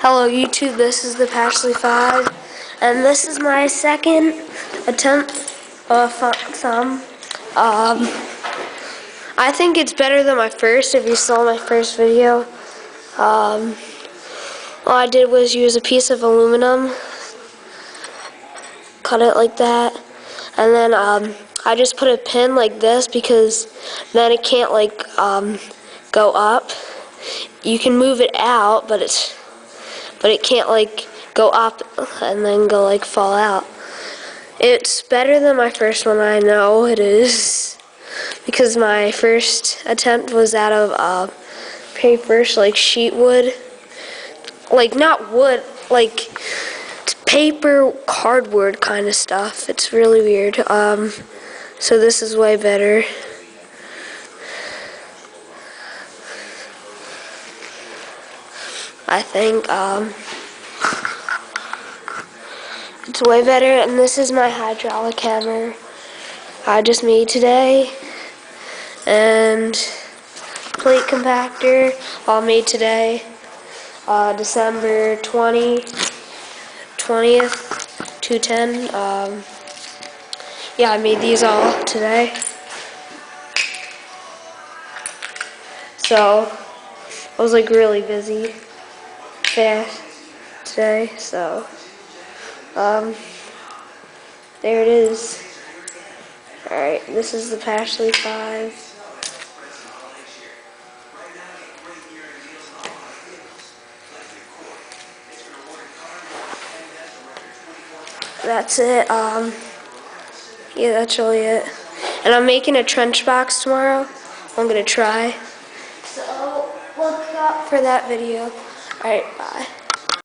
Hello YouTube, this is the Pashley 5, and this is my second attempt thumb. I think it's better than my first. If you saw my first video, all I did was use a piece of aluminum, cut it like that, and then I just put a pin like this because then it can't go up. You can move it out, but it can't go up and then go fall out. It's better than my first one, I know it is, because my first attempt was out of paper, sheet wood, not wood, paper, cardboard kind of stuff. It's really weird. So this is way better. I think it's way better, and this is my hydraulic hammer I just made today, and plate compactor all made today, December 20th, 210. Yeah, I made these all today. So I was really busy fast today, so there it is. Alright, this is the Pashley 5. That's it. Yeah, that's really it. And I'm making a trench box tomorrow. I'm gonna try. So look out for that video. Alright, bye.